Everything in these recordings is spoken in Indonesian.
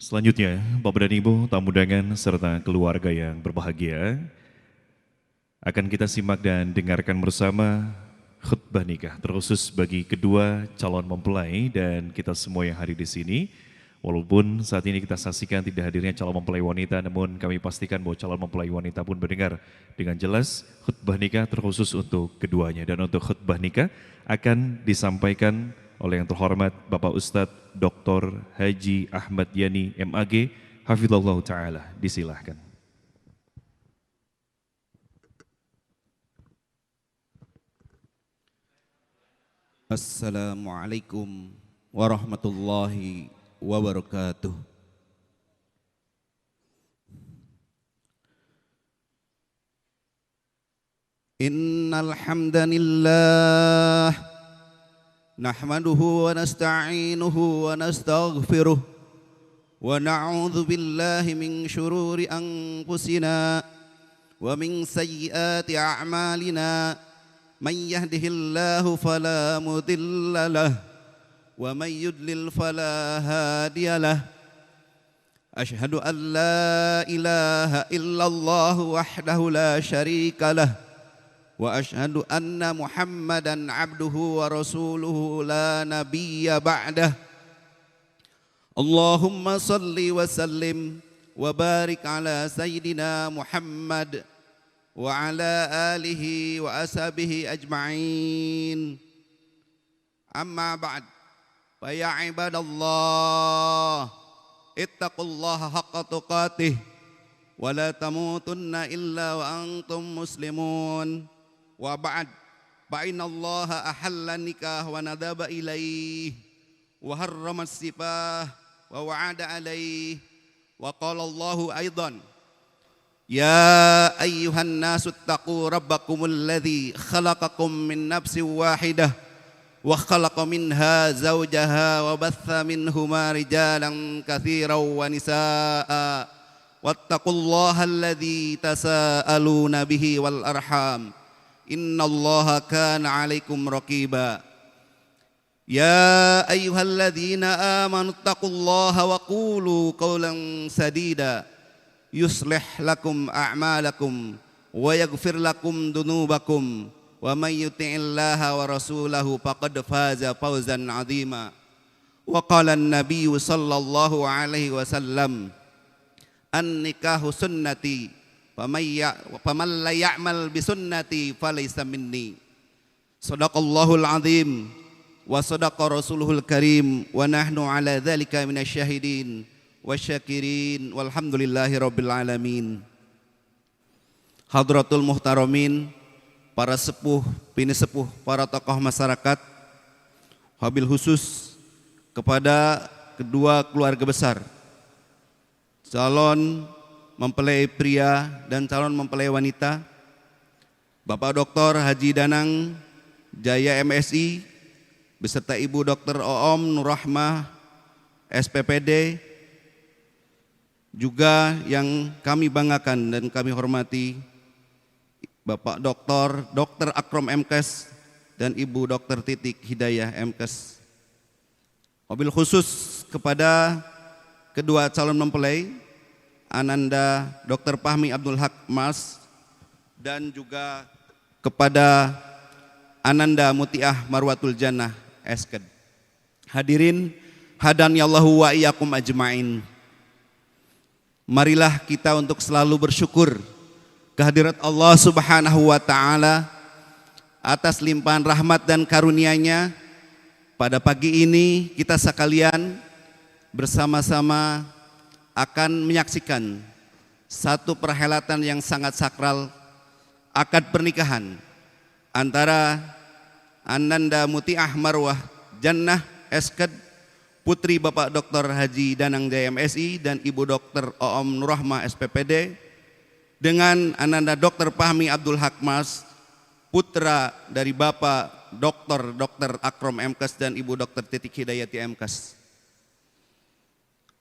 Selanjutnya, Bapak dan Ibu, tamu undangan serta keluarga yang berbahagia, akan kita simak dan dengarkan bersama khutbah nikah terkhusus bagi kedua calon mempelai dan kita semua yang hadir di sini. Walaupun saat ini kita saksikan tidak hadirnya calon mempelai wanita, namun kami pastikan bahwa calon mempelai wanita pun mendengar dengan jelas khutbah nikah terkhusus untuk keduanya. Dan untuk khutbah nikah akan disampaikan oleh yang terhormat Bapak Ustadz Dr. Haji Ahmad Yani MAG, Hafizallahu Ta'ala. Disilahkan. Assalamualaikum warahmatullahi wabarakatuh. Innal hamdanillah nahmaduhu wa nasta'inuhu wa nastaghfiruh wa na'udzu billahi min syururi anfusina wa min sayyiati a'malina. من يهده الله فلا مضل له ومن يضلل فلا هادي له أشهد أن لا إله إلا الله وحده لا شريك له وأشهد أن محمدا عبده ورسوله لا نبي بعده اللهم صل وسلم وبارك على سيدنا محمد وعلى آله وأصحابه أجمعين أما بعد فيا عباد الله اتقوا الله حق تقاته ولا تموتن إلا وأنتم مسلمون وبعد فإن الله أحل النكاح وندب إليه وحرم السفاح ووعد عليه وقال الله أيضا يا أيها الناس اتقوا ربكم الذي خلقكم من نفس واحدة وخلق منها زوجها وبث منهما رجالا كثيرا ونساء واتقوا الله الذي تساءلون به والأرحام إن الله كان عليكم رقيبا يا أيها الذين آمنوا اتقوا الله وقولوا قولا سديدا يصلح لكم أعمالكم ويغفر لكم ذنوبكم ومن يطع الله ورسوله فقد فاز فوزا عظيما وقال النبي صلى الله عليه وسلم النكاح سنتي فمن لا يعمل بسنتي فليس مني صدق الله العظيم وصدق رسوله الكريم ونحن على ذلك من الشاهدين wasyakirin walhamdulillahi rabbil alamin. Hadratul muhtaramin, para sepuh, bini sepuh, para tokoh masyarakat, wabil khusus kepada kedua keluarga besar, calon mempelai pria dan calon mempelai wanita, Bapak Dr. Haji Danang Jaya MSI beserta Ibu Dr. Oom Nurrahmah SPPD, juga yang kami banggakan dan kami hormati Bapak Dr. Akrom MKes dan Ibu Dr. Titik Hidayah MKes. Wabil khusus kepada kedua calon mempelai Ananda Dr. Fahmi Abdul Haq Mas dan juga kepada Ananda Mutiah Marwatul Jannah Esked. Hadirin hadani Allahu wa iyyakum ajmain. Marilah kita untuk selalu bersyukur kehadirat Allah Subhanahu wa Ta'ala atas limpahan rahmat dan karunia-Nya. Pada pagi ini kita sekalian bersama-sama akan menyaksikan satu perhelatan yang sangat sakral, akad pernikahan antara Ananda Mutiah Marwah Jannah Esked, Putri Bapak Dr. Haji Danang Jaya MSI dan Ibu Dr. Oom Nurrahmah SPPD dengan Ananda Dr. Fahmi Abdul Haq Mas, putra dari Bapak Dr. Akrom MKes dan Ibu Dr. Titik Hidayati MKes.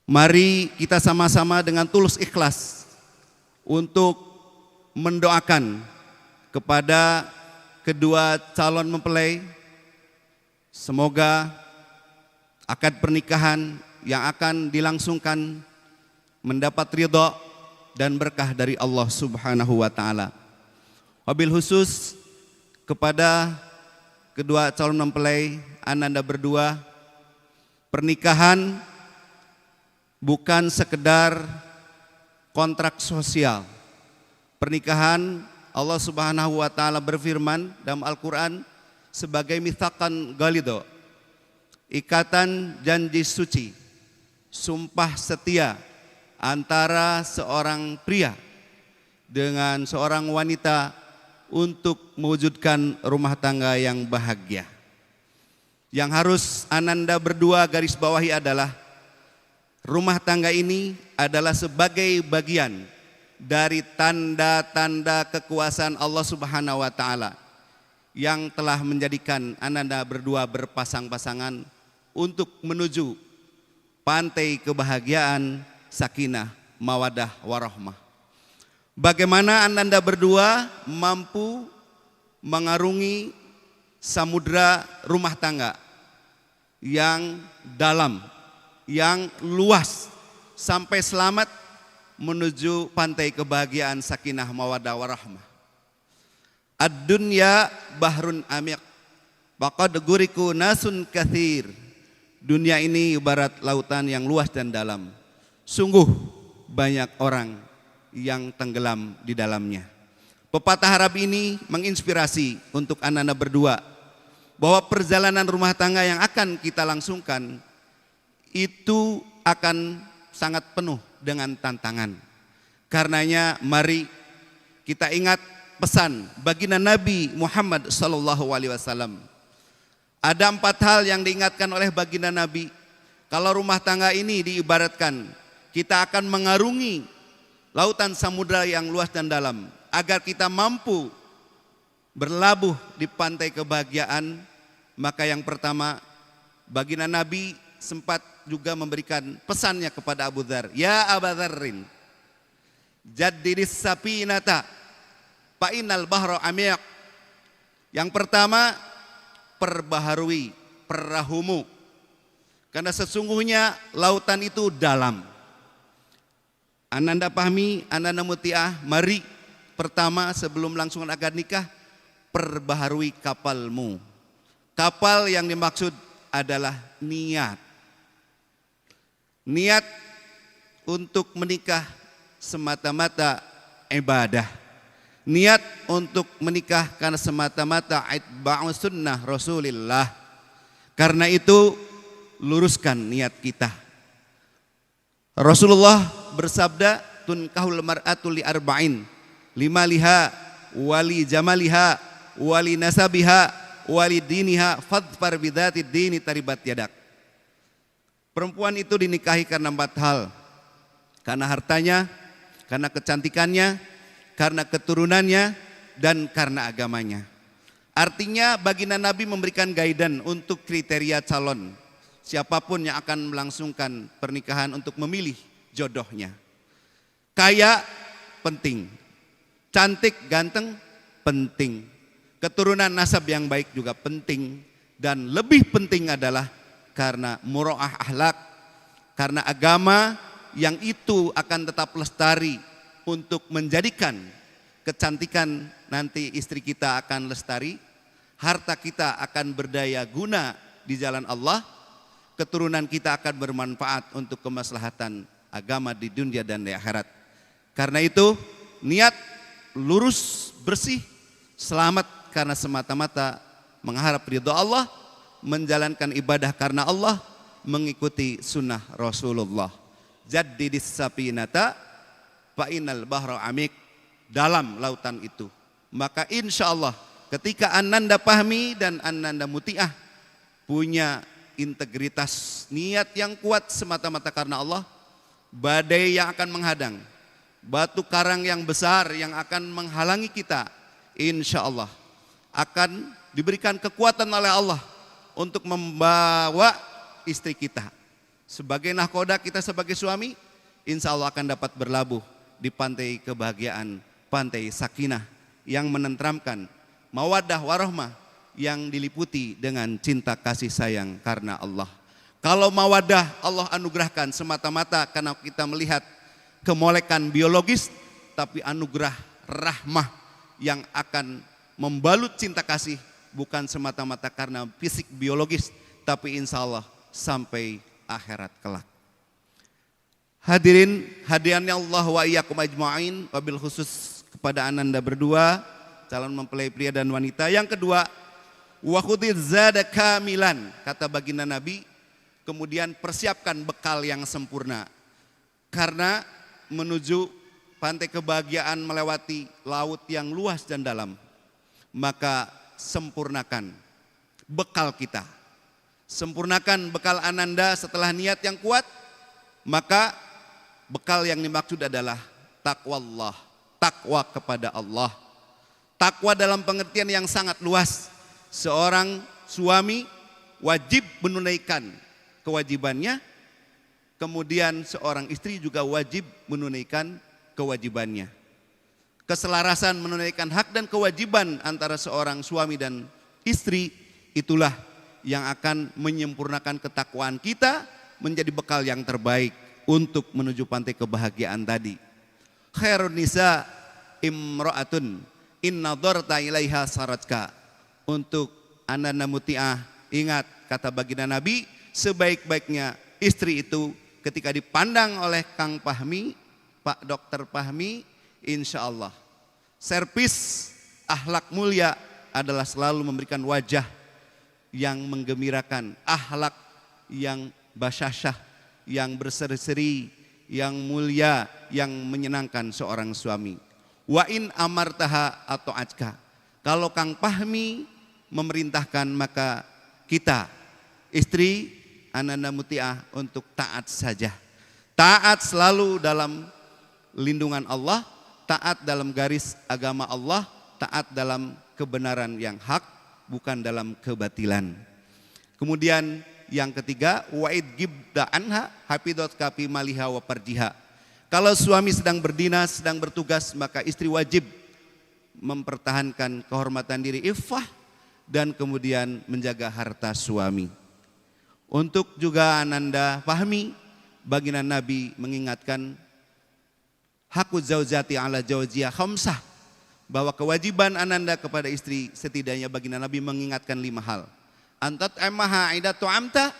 Mari kita sama-sama dengan tulus ikhlas untuk mendoakan kepada kedua calon mempelai, semoga akad pernikahan yang akan dilangsungkan mendapat ridha dan berkah dari Allah Subhanahu wa taala. Wabil khusus kepada kedua calon mempelai ananda berdua, pernikahan bukan sekedar kontrak sosial. Pernikahan Allah Subhanahu wa taala berfirman dalam Al-Qur'an sebagai mitsaqan ghalidho, ikatan janji suci, sumpah setia antara seorang pria dengan seorang wanita untuk mewujudkan rumah tangga yang bahagia. Yang harus ananda berdua garis bawahi adalah rumah tangga ini adalah sebagai bagian dari tanda-tanda kekuasaan Allah Subhanahu wa taala yang telah menjadikan ananda berdua berpasang-pasangan untuk menuju pantai kebahagiaan, sakinah, mawaddah, warahmah. Bagaimana ananda berdua mampu mengarungi samudra rumah tangga yang dalam, yang luas, sampai selamat menuju pantai kebahagiaan, sakinah, mawaddah, warahmah. Ad-dunya bahrun amiq, faqad guriku nasun katsir. Dunia ini ibarat lautan yang luas dan dalam. Sungguh banyak orang yang tenggelam di dalamnya. Pepatah Arab ini menginspirasi untuk ananda berdua bahwa perjalanan rumah tangga yang akan kita langsungkan itu akan sangat penuh dengan tantangan. Karenanya mari kita ingat pesan baginda Nabi Muhammad SAW. Ada 4 hal yang diingatkan oleh baginda Nabi. Kalau rumah tangga ini diibaratkan kita akan mengarungi lautan samudra yang luas dan dalam, agar kita mampu berlabuh di pantai kebahagiaan. Maka yang pertama, baginda Nabi sempat juga memberikan pesannya kepada Abu Dzar, ya Abu Dzarrin, jaddidis sapinata fa innal bahra amiq. Yang pertama, perbaharui perahumu, karena sesungguhnya lautan itu dalam. Ananda pahmi, ananda mutiah, mari pertama sebelum langsung akad nikah, perbaharui kapalmu. Kapal yang dimaksud adalah niat. Niat untuk menikah semata-mata ibadah. Niat untuk menikah karena semata-mata itba'u sunnah Rasulillah. Karena itu luruskan niat kita. Rasulullah bersabda, tunkahul mar'atu li arba'in, limaliha wali jamaliha wali nasabiha wali diniha fadfar bidzatid dini taribat yadak. Perempuan itu dinikahi karena 4 hal. Karena hartanya, karena kecantikannya, karena keturunannya, dan karena agamanya. Artinya baginda Nabi memberikan guidance untuk kriteria calon siapapun yang akan melangsungkan pernikahan untuk memilih jodohnya. Kaya penting, cantik ganteng penting, keturunan nasab yang baik juga penting, dan lebih penting adalah karena muro'ah akhlak, karena agama yang itu akan tetap lestari untuk menjadikan kecantikan nanti istri kita akan lestari, harta kita akan berdaya guna di jalan Allah, keturunan kita akan bermanfaat untuk kemaslahatan agama di dunia dan di akhirat. Karena itu niat lurus, bersih, selamat karena semata-mata mengharap ridha Allah, menjalankan ibadah karena Allah, mengikuti sunnah Rasulullah. Jaddidis sapinata fa innal bahra amik, dalam lautan itu. Maka insya Allah ketika ananda pahmi dan ananda mutiah punya integritas niat yang kuat semata-mata karena Allah, badai yang akan menghadang, batu karang yang besar yang akan menghalangi kita, insya Allah akan diberikan kekuatan oleh Allah untuk membawa istri kita. Sebagai nahkoda kita sebagai suami, insya Allah akan dapat berlabuh di pantai kebahagiaan, pantai sakinah yang menenteramkan, mawaddah warahmah yang diliputi dengan cinta kasih sayang karena Allah. Kalau mawaddah Allah anugerahkan semata-mata karena kita melihat kemolekan biologis, tapi anugerah rahmah yang akan membalut cinta kasih, bukan semata-mata karena fisik biologis, tapi insya Allah sampai akhirat kelak. Hadirin hadiahnya Allah wa iyyakum ajma'in, wabil khusus kepada ananda berdua, calon mempelai pria dan wanita. Yang kedua, wa khudhiz zada kamilan, kata baginda Nabi, kemudian persiapkan bekal yang sempurna. Karena menuju pantai kebahagiaan melewati laut yang luas dan dalam, maka sempurnakan bekal kita. Sempurnakan bekal ananda setelah niat yang kuat, maka bekal yang dimaksud adalah taqwallah, takwa kepada Allah. Takwa dalam pengertian yang sangat luas. Seorang suami wajib menunaikan kewajibannya, kemudian seorang istri juga wajib menunaikan kewajibannya. Keselarasan menunaikan hak dan kewajiban antara seorang suami dan istri, itulah yang akan menyempurnakan ketakwaan kita menjadi bekal yang terbaik untuk menuju pantai kebahagiaan tadi. Khairun nisa imra'atun inna dharta ilaiha saratka. Untuk ananda muti'ah, ingat kata baginda Nabi, sebaik-baiknya istri itu ketika dipandang oleh Kang Pahmi, Pak Dokter Pahmi, insya Allah servis akhlak mulia adalah selalu memberikan wajah yang menggembirakan, akhlak yang basyasyah, yang berseri-seri, yang mulia, yang menyenangkan seorang suami. Wa in amartaha atau ajka. Kalau Kang Pahmi memerintahkan, maka kita istri ananda muti'ah untuk taat saja. Taat selalu dalam lindungan Allah, taat dalam garis agama Allah, taat dalam kebenaran yang hak, bukan dalam kebatilan. Kemudian yang ketiga, wa'id gibda anha hafidhat kafi maliha wa parjiha. Kalau suami sedang berdinas, sedang bertugas, maka istri wajib mempertahankan kehormatan diri, iffah, dan kemudian menjaga harta suami. Untuk juga ananda pahami, baginda Nabi mengingatkan hakku zaujati ala zaujiyah khamsah, bahwa kewajiban ananda kepada istri, setidaknya baginda Nabi mengingatkan 5 hal. Antat emaha idatu amta,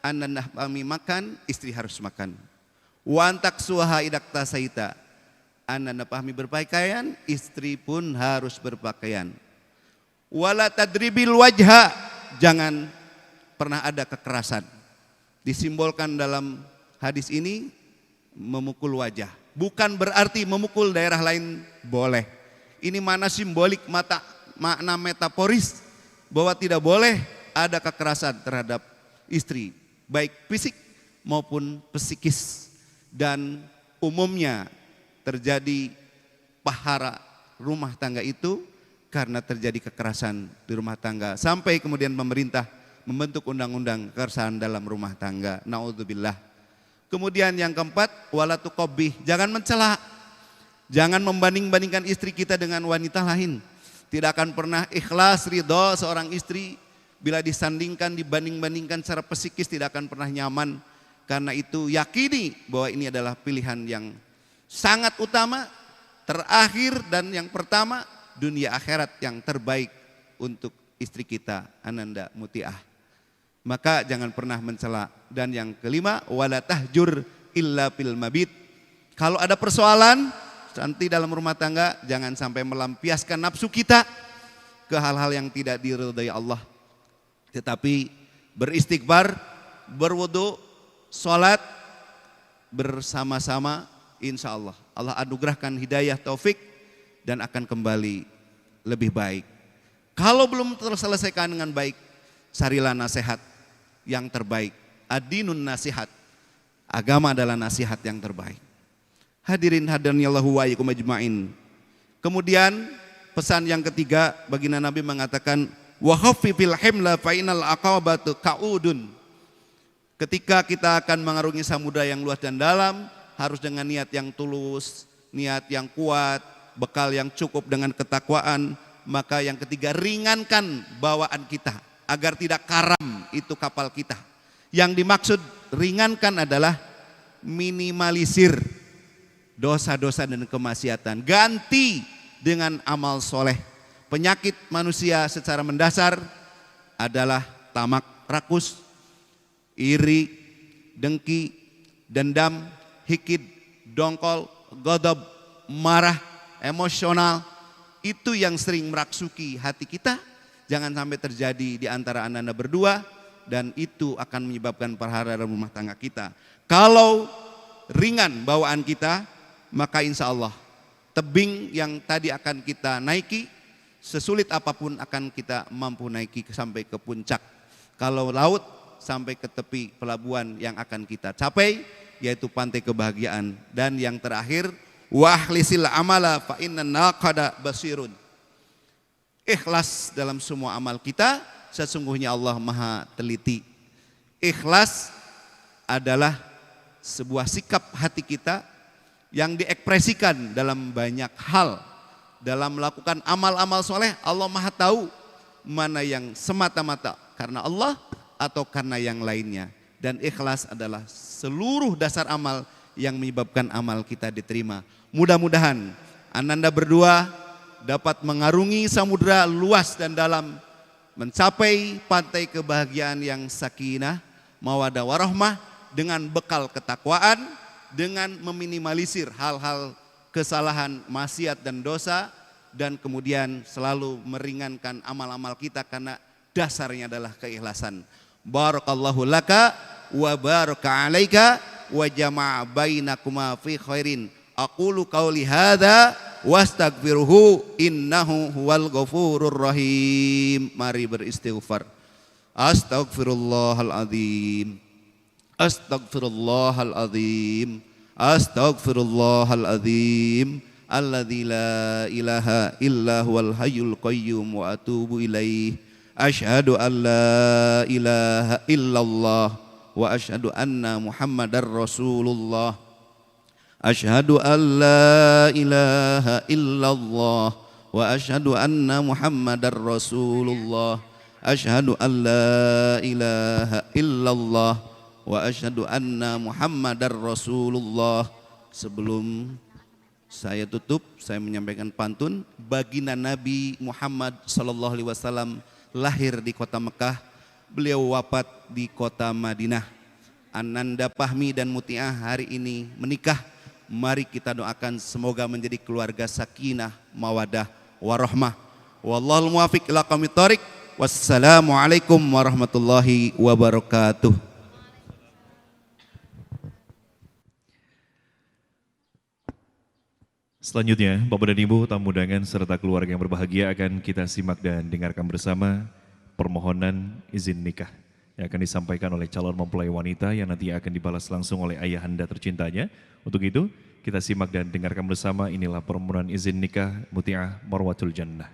ananda pahmi makan, istri harus makan. Wa antak suha idak tasaita, ananda pahmi berpakaian, istri pun harus berpakaian. Wala tadribil wajha, jangan pernah ada kekerasan. Disimbolkan dalam hadis ini memukul wajah. Bukan berarti memukul daerah lain boleh. Ini mana simbolik, makna metaforis bahwa tidak boleh ada kekerasan terhadap istri, baik fisik maupun psikis. Dan umumnya terjadi pahara rumah tangga itu karena terjadi kekerasan di rumah tangga, sampai kemudian pemerintah membentuk undang-undang kekerasan dalam rumah tangga. Naudzubillah. Kemudian yang keempat, wala tuqabbih, jangan mencela. Jangan membanding-bandingkan istri kita dengan wanita lain. Tidak akan pernah ikhlas ridho seorang istri bila disandingkan, dibanding-bandingkan secara psikis, tidak akan pernah nyaman. Karena itu yakini bahwa ini adalah pilihan yang sangat utama, terakhir dan yang pertama, dunia akhirat yang terbaik untuk istri kita, ananda muti'ah. Maka jangan pernah mencela. Dan yang kelima, wala tahjur illa fil mabit. Kalau ada persoalan nanti dalam rumah tangga, jangan sampai melampiaskan nafsu kita ke hal-hal yang tidak diridhai Allah. Tetapi beristighfar, berwudu, sholat bersama-sama, insya Allah Allah anugerahkan hidayah taufik dan akan kembali lebih baik. Kalau belum terselesaikan dengan baik, carilah nasihat yang terbaik. Ad-dinun nasihat, agama adalah nasihat yang terbaik. Hadirin hadanillahu wa iyyakum ajmain. Kemudian pesan yang ketiga, baginda Nabi mengatakan wa khaffifil himla fa innal aqabatu qaudun. Ketika kita akan mengarungi samudra yang luas dan dalam, harus dengan niat yang tulus, niat yang kuat, bekal yang cukup dengan ketakwaan. Maka yang ketiga, ringankan bawaan kita agar tidak karam itu kapal kita. Yang dimaksud ringankan adalah minimalisir dosa-dosa dan kemaksiatan. Ganti dengan amal soleh. Penyakit manusia secara mendasar adalah tamak, rakus, iri, dengki, dendam, hikid, dongkol, ghadab, marah, emosional. Itu yang sering merasuki hati kita. Jangan sampai terjadi di antara anda berdua, dan itu akan menyebabkan perhara dalam rumah tangga kita. Kalau ringan bawaan kita, maka insya Allah tebing yang tadi akan kita naiki, sesulit apapun akan kita mampu naiki sampai ke puncak. Kalau laut, sampai ke tepi pelabuhan yang akan kita capai, yaitu pantai kebahagiaan. Dan yang terakhir, wahlisil amala fa inna naqada basirun. Ikhlas dalam semua amal kita, sesungguhnya Allah Maha teliti. Ikhlas adalah sebuah sikap hati kita yang diekspresikan dalam banyak hal. Dalam melakukan amal-amal soleh, Allah Maha tahu mana yang semata-mata karena Allah atau karena yang lainnya. Dan ikhlas adalah seluruh dasar amal yang menyebabkan amal kita diterima. Mudah-mudahan ananda berdua dapat mengarungi samudera luas dan dalam, mencapai pantai kebahagiaan yang sakinah, mawaddah warahmah, dengan bekal ketakwaan, dengan meminimalisir hal-hal kesalahan, maksiat dan dosa, dan kemudian selalu meringankan amal-amal kita karena dasarnya adalah keikhlasan. Barakallahu laka wa baraka alaika wa jama'a bainakuma fi khairin. Aqulu qauli hadza wastaghfiruhu innahu huwal ghafurur rahim. Mari beristighfar. Astaghfirullahaladzim. Astaghfirullahaladzim. Astaghfirullahaladzim. Alladzi la ilaha illa huwal hayyul qayyum wa atubu ilaih. Asyhadu an la ilaha illallah wa asyhadu anna Muhammadar Rasulullah. Asyhadu an la ilaha illallah wa asyhadu anna Muhammadar Rasulullah. Asyhadu an la ilaha illallah wa asyhadu anna Muhammadar Rasulullah. Sebelum saya tutup, saya menyampaikan pantun. Baginda Nabi Muhammad sallallahu alaihi wasallam lahir di kota Mekah, beliau wafat di kota Madinah. Ananda Fahmi dan Mutiah hari ini menikah. Mari kita doakan semoga menjadi keluarga sakinah, mawaddah, warahmah. Wallahul muwaffiq ila aqwamit thoriq. Wassalamualaikum warahmatullahi wabarakatuh. Selanjutnya, Bapak dan Ibu, tamu undangan serta keluarga yang berbahagia akan kita simak dan dengarkan bersama permohonan izin nikah yang akan disampaikan oleh calon mempelai wanita yang nanti akan dibalas langsung oleh ayahanda tercintanya. Untuk itu, kita simak dan dengarkan bersama, inilah permohonan izin nikah Mutiah Marwatul Jannah.